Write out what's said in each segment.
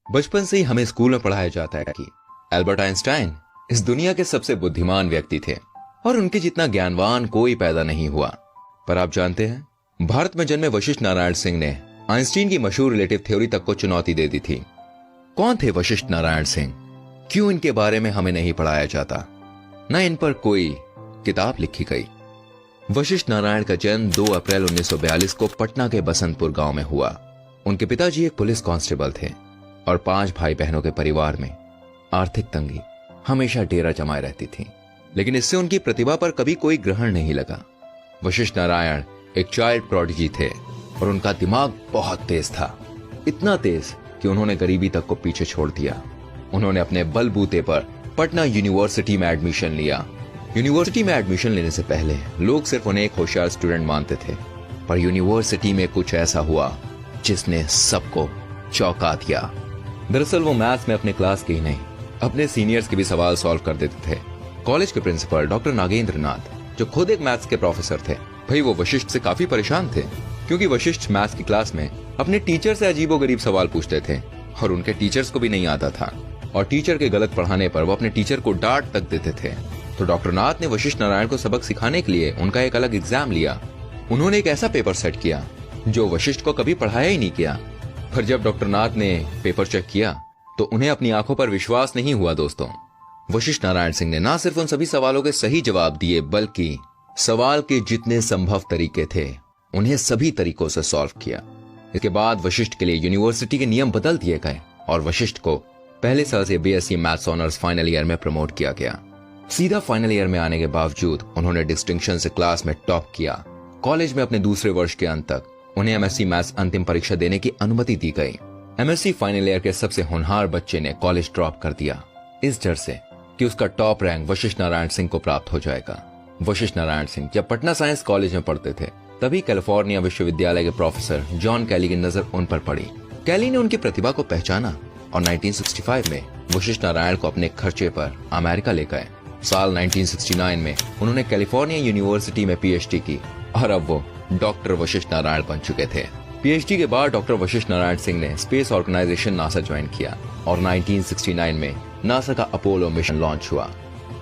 बचपन से ही हमें स्कूल में पढ़ाया जाता है कि एल्बर्ट आइंस्टाइन इस दुनिया के सबसे बुद्धिमान व्यक्ति थे और उनके जितना ज्ञानवान कोई पैदा नहीं हुआ। पर आप जानते हैं, भारत में जन्मे वशिष्ठ नारायण सिंह ने आइंस्टीन की मशहूर रिलेटिव थ्योरी तक को चुनौती दे दी थी। कौन थे वशिष्ठ नारायण सिंह? क्यों इनके बारे में हमें नहीं पढ़ाया जाता, न इन पर कोई किताब लिखी गई। वशिष्ठ नारायण का जन्म 2 अप्रैल 1942 को पटना के बसंतपुर गांव में हुआ। उनके पिताजी एक पुलिस कांस्टेबल थे और 5 भाई बहनों के परिवार में आर्थिक तंगी हमेशा डेरा जमाए रहती थी, लेकिन इससे उनकी प्रतिभा पर कभी कोई ग्रहण नहीं लगा। वशिष्ठ नारायण एक चाइल्ड प्रोडिजी थे और उनका दिमाग बहुत तेज था, इतना तेज कि उन्होंने गरीबी तक को पीछे छोड़ दिया। उन्होंने अपने बलबूते पर पटना यूनिवर्सिटी में एडमिशन लिया। यूनिवर्सिटी में एडमिशन लेने से पहले लोग सिर्फ उन्हें एक होशियार स्टूडेंट मानते थे, पर यूनिवर्सिटी में कुछ ऐसा हुआ जिसने सबको चौंका दिया। दरअसल वो मैथ्स में अपने क्लास के ही नहीं, अपने सीनियर्स के भी सवाल सॉल्व कर देते थे। कॉलेज के प्रिंसिपल डॉक्टर नागेंद्र नाथ, जो खुद एक मैथ्स के प्रोफेसर थे, भाई वो वशिष्ठ से काफी परेशान थे, क्योंकि वशिष्ठ मैथ्स की क्लास में अपने टीचर से अजीबोगरीब सवाल पूछते थे और उनके टीचर्स को भी नहीं आता था, और टीचर के गलत पढ़ाने पर वो अपने टीचर को डांट तक देते थे। तो डॉक्टर नाथ ने वशिष्ठ नारायण को सबक सिखाने के लिए उनका एक अलग एग्जाम लिया। उन्होंने एक ऐसा पेपर सेट किया जो वशिष्ठ को कभी पढ़ाया ही नहीं किया। पर जब डॉक्टर नाथ ने पेपर चेक किया तो उन्हें अपनी आंखों पर विश्वास नहीं हुआ। दोस्तों, वशिष्ठ नारायण सिंह ने न सिर्फ उन सभी सवालों के सही जवाब दिए, बल्कि सवाल के जितने संभव तरीके थे उन्हें सभी तरीकों से सॉल्व किया। इसके बाद वशिष्ठ के लिए यूनिवर्सिटी के नियम बदल दिए गए और वशिष्ठ को पहले साल से BSc maths honours final year में प्रमोट किया गया। सीधा फाइनल ईयर में आने के बावजूद उन्होंने डिस्टिंक्शन से क्लास में टॉप किया। कॉलेज में अपने दूसरे वर्ष के अंत तक उन्हें एमएससी मैथ्स अंतिम परीक्षा देने की अनुमति दी गई। एमएससी फाइनल ईयर के सबसे होनहार बच्चे ने कॉलेज ड्रॉप कर दिया, इस डर से कि उसका टॉप रैंक वशिष्ठ नारायण सिंह को प्राप्त हो जाएगा। वशिष्ठ नारायण सिंह जब पटना साइंस कॉलेज में पढ़ते थे, तभी कैलिफोर्निया विश्वविद्यालय के प्रोफेसर जॉन कैली की नजर उन पर पड़ी। कैली ने उनकी प्रतिभा को पहचाना और 1965 में वशिष्ठ नारायण को अपने खर्चे पर अमेरिका ले गए। साल 1969 में उन्होंने कैलिफोर्निया यूनिवर्सिटी में पीएचडी की और अब वो डॉक्टर वशिष्ठ नारायण बन चुके थे। पीएचडी के बाद डॉक्टर वशिष्ठ नारायण सिंह ने स्पेस ऑर्गेनाइजेशन नासा ज्वाइन किया और 1969 में नासा का अपोलो मिशन लॉन्च हुआ।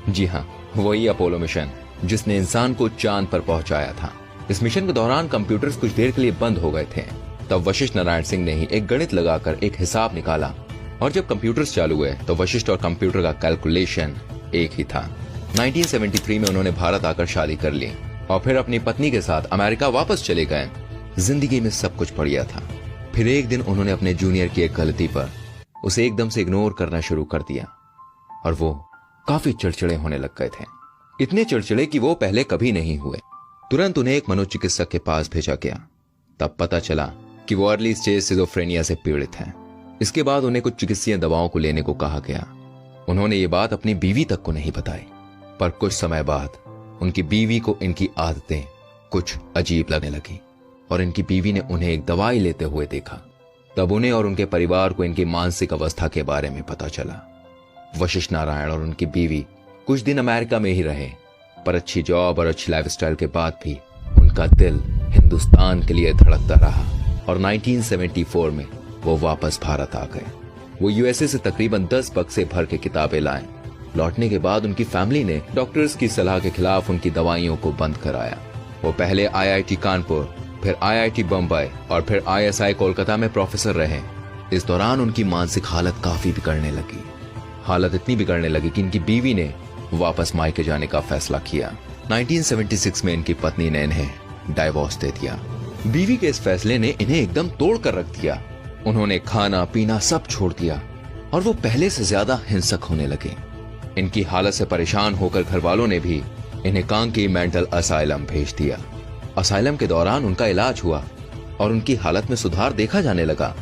जी हाँ, वही अपोलो मिशन जिसने इंसान को चांद पर पहुंचाया था। इस मिशन के दौरान कंप्यूटर्स कुछ देर के लिए बंद हो गए थे। तब वशिष्ठ नारायण सिंह ने ही एक गणित लगाकर एक हिसाब निकाला और जब कंप्यूटर्स चालू हुए तो वशिष्ठ और कंप्यूटर का कैलकुलेशन एक ही था। 1973 में उन्होंने भारत आकर शादी कर ली और फिर अपनी पत्नी के साथ अमेरिका वापस चले गए। जिंदगी में सब कुछ बढ़िया था। फिर एक दिन उन्होंने अपने जूनियर की एक गलती पर उसे एकदम से इग्नोर करना शुरू कर दिया और वो काफी चिड़चिड़े होने लग गए थे, इतने चिड़चिड़े कि वो पहले कभी नहीं हुए। तुरंत उन्हें एक मनोचिकित्सक के पास भेजा गया। तब पता चला कि वो अर्ली स्टेज सिजोफ्रेनिया से पीड़ित हैं। इसके बाद उन्हें कुछ चिकित्सीय दवाओं को लेने को कहा गया। उन्होंने ये बात अपनी बीवी तक को नहीं बताई, पर कुछ समय बाद उनकी बीवी को इनकी आदतें कुछ अजीब लगने लगी और इनकी बीवी ने उन्हें एक दवाई लेते हुए देखा। तब उन्हें और उनके परिवार को इनकी मानसिक अवस्था के बारे में पता चला। वशिष्ठ नारायण और उनकी बीवी कुछ दिन अमेरिका में ही रहे, पर अच्छी जॉब और अच्छी लाइफस्टाइल के बाद भी उनका दिल हिंदुस्तान के लिए धड़कता रहा और 1974 में वो वापस भारत आ गए। वो यूएसए से तकरीबन 10 बक्से भर के किताबें लाए। लौटने के बाद उनकी फैमिली ने डॉक्टर्स की सलाह के खिलाफ उनकी दवाइयों को बंद कराया। वो पहले आईआईटी कानपुर, फिर आईआईटी बम्बई और फिर आईएसआई कोलकाता में प्रोफेसर रहे। इस दौरान उनकी मानसिक हालत काफी बिगड़ने लगी। हालत इतनी बिगड़ने लगी कि इनकी बीवी ने वापस मायके जाने का फैसला किया। 1976 में इनकी पत्नी ने इन्हें डाइवोर्स दे दिया। बीवी के इस फैसले ने इन्हें एकदम तोड़ कर रख दिया। उन्होंने खाना पीना सब छोड़ दिया और वो पहले से ज्यादा हिंसक होने लगे। इनकी हालत से परेशान होकर घर वालों ने भी इन्हें कांकी मेंटल असाइलम भेज दिया। असाइलम के दौरान उनका इलाज हुआ और उनकी हालत में सुधार देखा जाने लगा।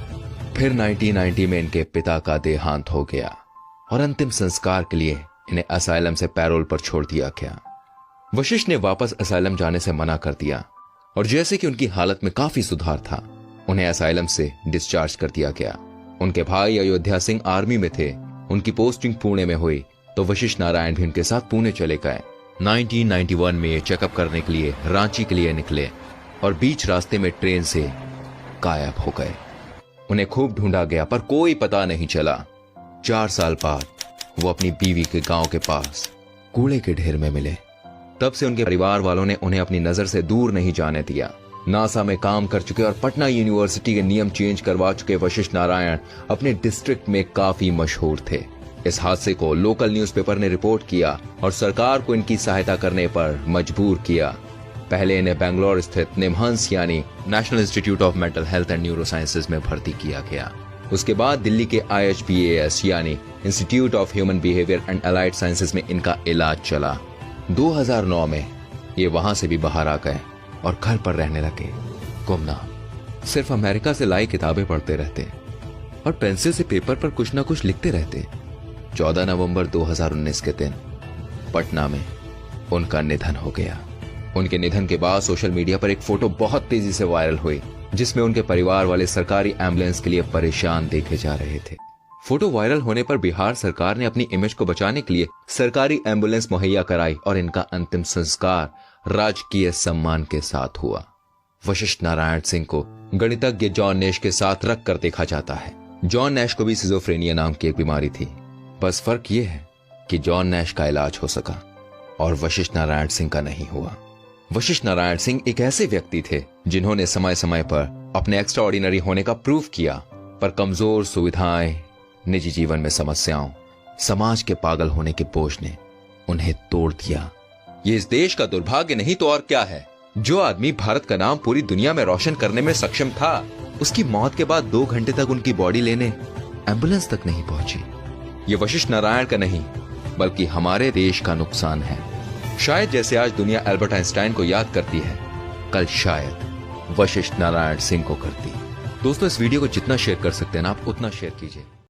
फिर 1990 में इनके पिता का देहांत हो गया और अंतिम संस्कार के लिए इन्हें असाइलम से पैरोल पर छोड़ दिया गया। वशिष्ठ ने वापस असाइलम जाने से मना कर दिया और जैसे कि उनकी हालत में काफी सुधार था, उन्हें असाइलम से डिस्चार्ज कर दिया गया। उनके भाई अयोध्या सिंह आर्मी में थे। उनकी पोस्टिंग पुणे में हुई तो वशिष्ठ नारायण भी उनके साथ पुणे चले गए। 1991 में चेकअप करने के लिए रांची के लिए निकले और बीच रास्ते में ट्रेन से गायब हो गए। उन्हें खूब ढूंढा गया पर कोई पता नहीं चला। 4 साल बाद वो अपनी बीवी के गांव के पास कूड़े के ढेर में मिले। तब से उनके परिवार वालों ने उन्हें अपनी नजर से दूर नहीं जाने दिया। नासा में काम कर चुके और पटना यूनिवर्सिटी के नियम चेंज करवा चुके वशिष्ठ नारायण अपने डिस्ट्रिक्ट में काफी मशहूर थे। इस हादसे को लोकल न्यूज़पेपर ने रिपोर्ट किया और सरकार को इनकी सहायता करने पर मजबूर किया। पहले इन्हें बेंगलोर स्थित निमहंस यानी national institute of mental health and neuro sciences में भर्ती किया गया। उसके बाद दिल्ली के IHBAS यानी institute of human behaviour and allied sciences में इनका इलाज चला। 2009 में ये वहां से भी बाहर आ गए और घर पर रहने लगे। गुमनाम सिर्फ अमेरिका से लाई किताबें पढ़ते रहते और पेंसिल से पेपर पर कुछ ना कुछ लिखते रहते। 14 नवंबर 2019 के दिन पटना में उनका निधन हो गया। उनके निधन के बाद सोशल मीडिया पर एक फोटो बहुत तेजी से वायरल हुई जिसमें उनके परिवार वाले सरकारी एम्बुलेंस के लिए परेशान देखे जा रहे थे। फोटो वायरल होने पर बिहार सरकार ने अपनी इमेज को बचाने के लिए सरकारी एम्बुलेंस मुहैया कराई और इनका अंतिम संस्कार राजकीय सम्मान के साथ हुआ। वशिष्ठ नारायण सिंह को गणितज्ञ जॉन नैश के साथ रख कर देखा जाता है। जॉन नैश को भी सिजोफ्रेनिया नाम की एक बीमारी थी। बस फर्क यह है कि जॉन नैश का इलाज हो सका और वशिष्ठ नारायण सिंह का नहीं हुआ। वशिष्ठ नारायण सिंह एक ऐसे व्यक्ति थे जिन्होंने समय समय पर अपने एक्स्ट्रा ऑर्डिनरी होने का प्रूफ किया, पर कमजोर सुविधाएं, निजी जीवन में समस्याओं, समाज के पागल होने के बोझ ने उन्हें तोड़ दिया। ये इस देश का दुर्भाग्य नहीं तो और क्या है। जो आदमी भारत का नाम पूरी दुनिया में रोशन करने में सक्षम था, उसकी मौत के बाद 2 घंटे तक उनकी बॉडी लेने एम्बुलेंस तक नहीं पहुंची। ये वशिष्ठ नारायण का नहीं बल्कि हमारे देश का नुकसान है। शायद जैसे आज दुनिया एल्बर्ट आइंस्टाइन को याद करती है, कल शायद वशिष्ठ नारायण सिंह को करती। दोस्तों, इस वीडियो को जितना शेयर कर सकते हैं ना आप उतना शेयर कीजिए।